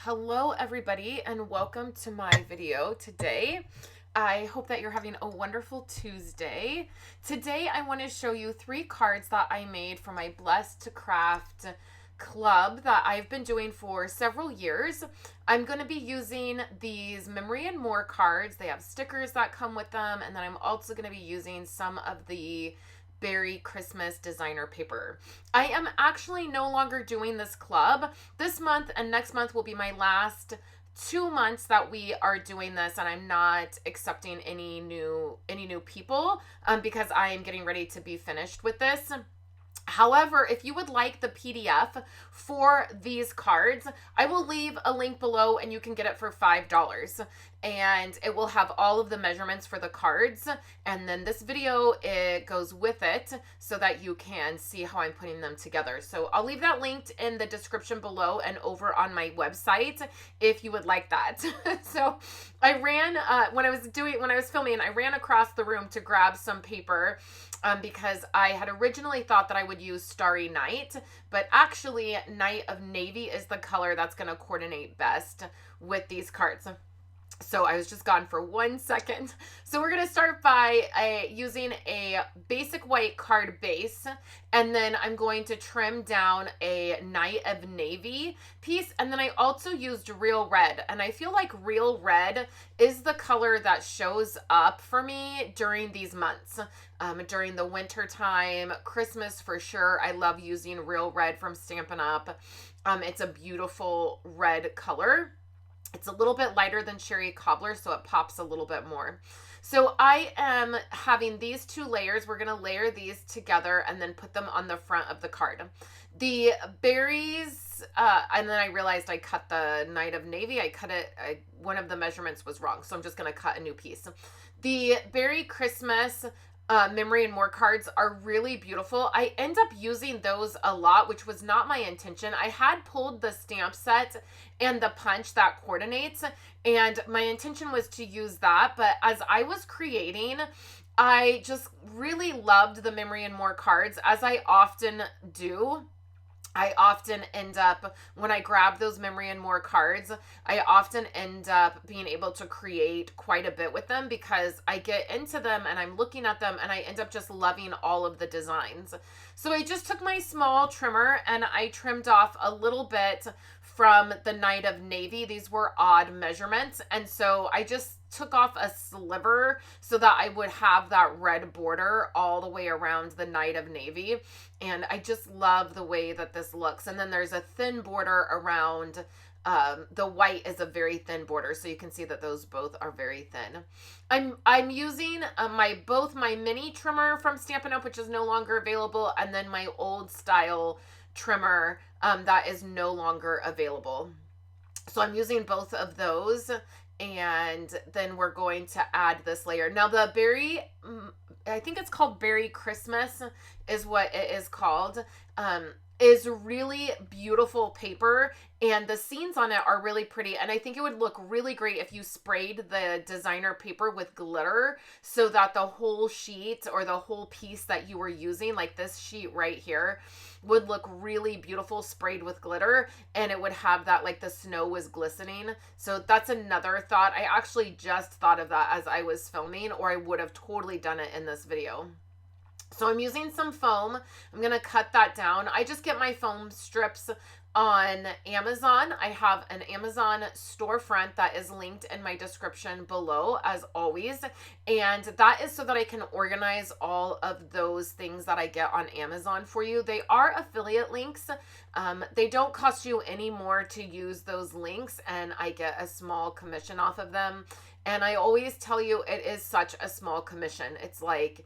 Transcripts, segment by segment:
Hello everybody and welcome to my video today. I hope that you're having a wonderful Tuesday. Today I want to show you 3 cards that I made for my Blessed2Craft Club that I've been doing for several years. I'm going to be using these Memory and More cards. They have stickers that come with them, and then I'm also going to be using some of the Berry Christmas designer paper. I am actually no longer doing this club. This month and next month will be my last 2 months that we are doing this, and I'm not accepting any new people because I am getting ready to be finished with this. However, if you would like the PDF for these cards, I will leave a link below and you can get it for $5. And it will have all of the measurements for the cards. And then this video, it goes with it so that you can see how I'm putting them together. So I'll leave that linked in the description below and over on my website if you would like that. So I ran, when I was filming, I ran across the room to grab some paper because I had originally thought that I would use Starry Night, but actually Night of Navy is the color that's going to coordinate best with these cards. So I was just gone for 1 second. So we're going to start by using a basic white card base, and then I'm going to trim down a Night of Navy piece, and then I also used Real Red, and I feel like Real Red is the color that shows up for me during these months. During the winter time, Christmas for sure, I love using Real Red from Stampin' Up. It's a beautiful red color. It's a little bit lighter than Cherry Cobbler, so it pops a little bit more. So I am having these 2 layers. We're going to layer these together and then put them on the front of the card. The berries, and then I realized I cut the Night of Navy. I cut it, one of the measurements was wrong, so I'm just going to cut a new piece. The Berry Christmas Memory and More cards are really beautiful. I end up using those a lot, which was not my intention. I had pulled the stamp set and the punch that coordinates, and my intention was to use that, but as I was creating, I just really loved the Memory and More cards, as I often do. I often end up, when I grab those Memory and More cards, I often end up being able to create quite a bit with them because I get into them and I'm looking at them and I end up just loving all of the designs. So I just took my small trimmer and I trimmed off a little bit from the Night of Navy. These were odd measurements, and so I just took off a sliver so that I would have that red border all the way around the Night of Navy. And I just love the way that this looks. And then there's a thin border around, the white is a very thin border, so you can see that those both are very thin. I'm using both my mini trimmer from Stampin' Up, which is no longer available, and then my old style trimmer that is no longer available. So I'm using both of those, and then we're going to add this layer. Now the berry, I think it's called Berry Christmas is what it is called, is really beautiful paper, and the scenes on it are really pretty, and I think it would look really great if you sprayed the designer paper with glitter so that the whole sheet or the whole piece that you were using, like this sheet right here, would look really beautiful sprayed with glitter, and it would have that, like the snow was glistening. So that's another thought. I actually just thought of that as I was filming, or I would have totally done it in this video. So I'm using some foam. I'm going to cut that down. I just get my foam strips on Amazon. I have an Amazon storefront that is linked in my description below, as always. And that is so that I can organize all of those things that I get on Amazon for you. They are affiliate links. They don't cost you any more to use those links, and I get a small commission off of them. And I always tell you, it is such a small commission. It's like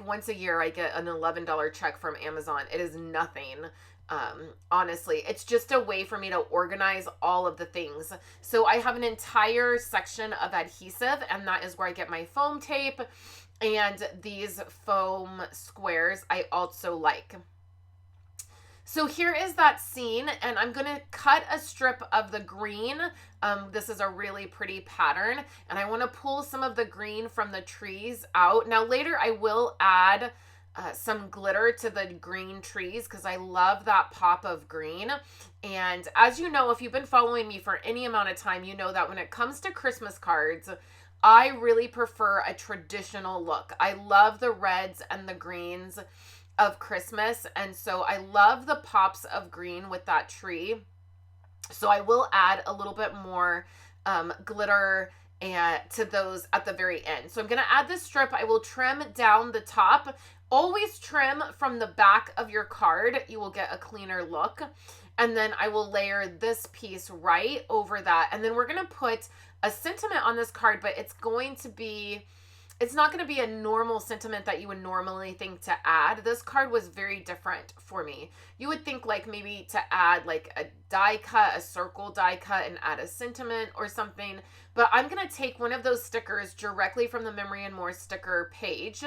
once a year I get an $11 check from Amazon. It is nothing. Honestly, it's just a way for me to organize all of the things. So I have an entire section of adhesive, and that is where I get my foam tape, and these foam squares I also like. So here is that scene, and I'm going to cut a strip of the green. This is a really pretty pattern, and I want to pull some of the green from the trees out. Now later I will add some glitter to the green trees because I love that pop of green. And as you know, if you've been following me for any amount of time, you know that when it comes to Christmas cards, I really prefer a traditional look. I love the reds and the greens of Christmas, and so I love the pops of green with that tree. So I will add a little bit more glitter and to those at the very end. So I'm going to add this strip. I will trim down the top. Always trim from the back of your card. You will get a cleaner look. And then I will layer this piece right over that. And then we're going to put a sentiment on this card, but it's not going to be a normal sentiment that you would normally think to add. This card was very different for me. You would think like maybe to add like a die cut, a circle die cut, and add a sentiment or something. But I'm going to take one of those stickers directly from the Memory and More sticker page.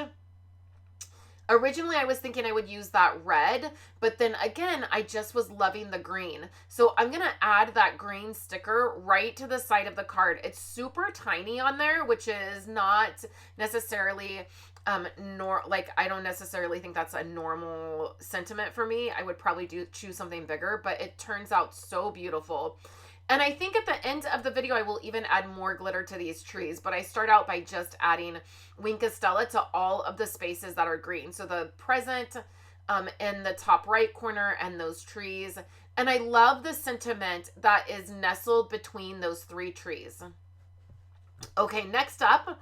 Originally, I was thinking I would use that red, but then again, I just was loving the green. So I'm going to add that green sticker right to the side of the card. It's super tiny on there, which is not necessarily, I don't necessarily think that's a normal sentiment for me. I would probably choose something bigger, but it turns out so beautiful. And I think at the end of the video, I will even add more glitter to these trees, but I start out by just adding Wink Stella to all of the spaces that are green. So the present in the top right corner and those trees. And I love the sentiment that is nestled between those three trees. Okay, next up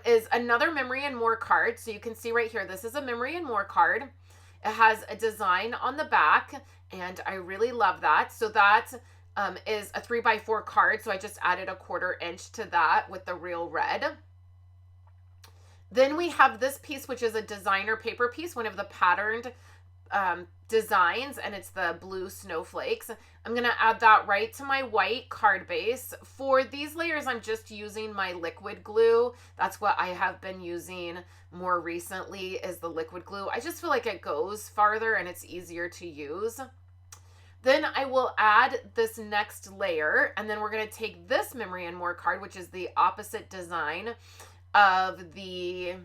is another Memory and More card. So you can see right here, this is a Memory and More card. It has a design on the back, and I really love that. So that is a 3x4 card. So I just added a 1/4 inch to that with the real red. Then we have this piece, which is a designer paper piece, one of the patterned designs, and it's the blue snowflakes. I'm going to add that right to my white card base. For these layers, I'm just using my liquid glue. That's what I have been using more recently, is the liquid glue. I just feel like it goes farther and it's easier to use. Then I will add this next layer, and then we're going to take this Memory and More card, which is the opposite design of the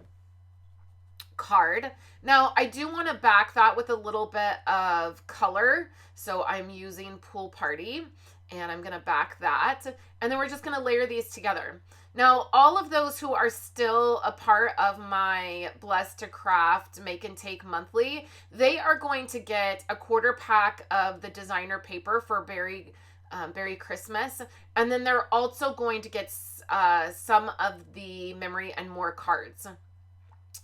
card. Now, I do want to back that with a little bit of color, so I'm using Pool Party, and I'm going to back that, and then we're just going to layer these together. Now, all of those who are still a part of my Blessed2Craft Make and Take monthly, they are going to get a 1/4 pack of the designer paper for Berry Christmas. And then they're also going to get some of the Memory and More cards.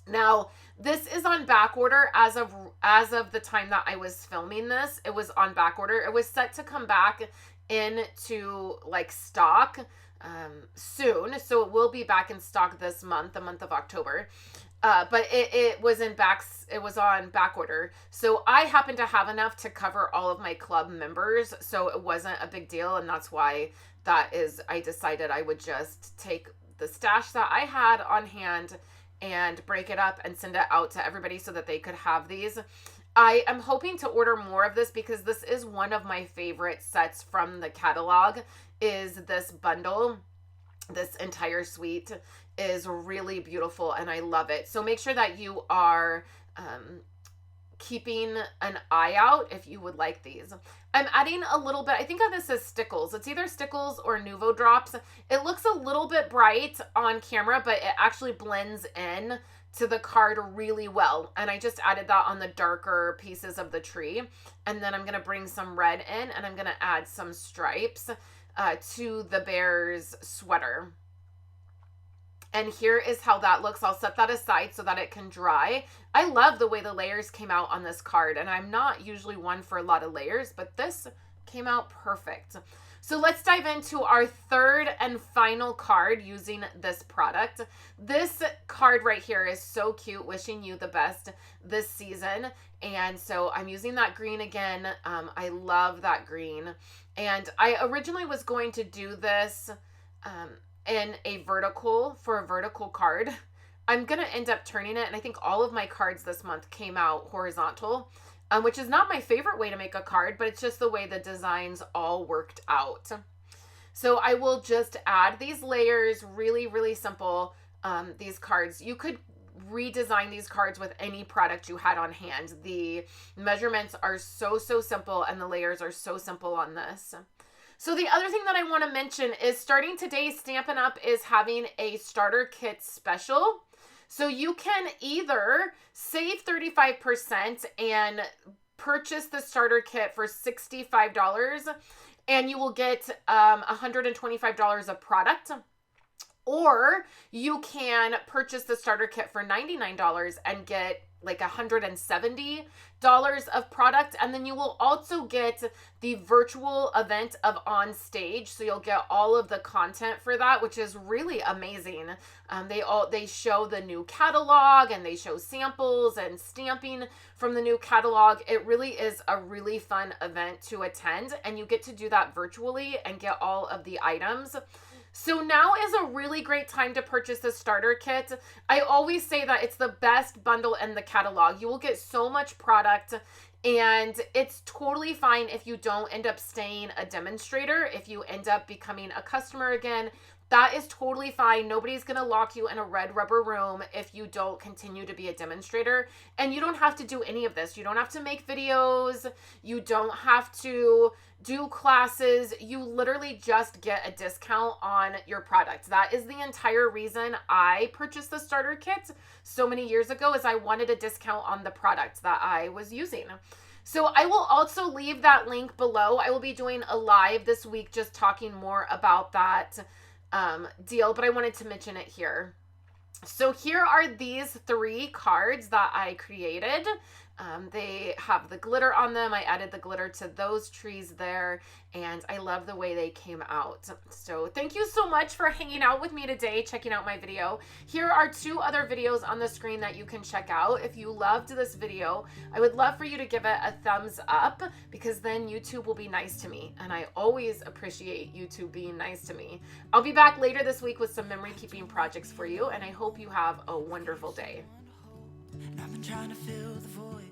Now, this is on back order as of the time that I was filming this. It was on back order. It was set to come back into like stock soon, so it will be back in stock this month, the month of October. But it was on back order. So I happen to have enough to cover all of my club members, so it wasn't a big deal, and that's why I decided I would just take the stash that I had on hand and break it up and send it out to everybody so that they could have these. I am hoping to order more of this because this is one of my favorite sets from the catalog, is this bundle. This entire suite is really beautiful and I love it. So make sure that you are keeping an eye out if you would like these. I'm adding a little bit, I think of this as stickles. It's either stickles or Nuvo drops. It looks a little bit bright on camera, but it actually blends in to the card really well. And I just added that on the darker pieces of the tree. And then I'm going to bring some red in, and I'm going to add some stripes to the bear's sweater. And here is how that looks. I'll set that aside so that it can dry. I love the way the layers came out on this card, and I'm not usually one for a lot of layers, but this came out perfect. So let's dive into our third and final card using this product. This card right here is so cute, wishing you the best this season. And so I'm using that green again. I love that green. And I originally was going to do this in a vertical, for a vertical card. I'm going to end up turning it, and I think all of my cards this month came out horizontal, which is not my favorite way to make a card, but it's just the way the designs all worked out. So I will just add these layers, really, really simple, these cards. You could redesign these cards with any product you had on hand. The measurements are so simple, and the layers are so simple on this. So the other thing that I want to mention is starting today, Stampin' Up! Is having a starter kit special. So you can either save 35% and purchase the starter kit for $65, and you will get $125 of product. Or you can purchase the starter kit for $99 and get like $170 of product. And then you will also get the virtual event of On Stage. So you'll get all of the content for that, which is really amazing. They show the new catalog, and they show samples and stamping from the new catalog. It really is a really fun event to attend, and you get to do that virtually and get all of the items. So now is a really great time to purchase the starter kit. I always say that it's the best bundle in the catalog. You will get so much product, and it's totally fine if you don't end up staying a demonstrator. If you end up becoming a customer again, that is totally fine. Nobody's going to lock you in a red rubber room if you don't continue to be a demonstrator. And you don't have to do any of this. You don't have to make videos. You don't have to do classes. You literally just get a discount on your product. That is the entire reason I purchased the starter kit so many years ago, is I wanted a discount on the product that I was using. So I will also leave that link below. I will be doing a live this week just talking more about that deal, but I wanted to mention it here. So here are these 3 cards that I created. They have the glitter on them. I added the glitter to those trees there, and I love the way they came out. So thank you so much for hanging out with me today, checking out my video. Here are 2 other videos on the screen that you can check out. If you loved this video, I would love for you to give it a thumbs up, because then YouTube will be nice to me, and I always appreciate YouTube being nice to me. I'll be back later this week with some memory keeping projects for you, and I hope you have a wonderful day. And I've been trying to fill the void.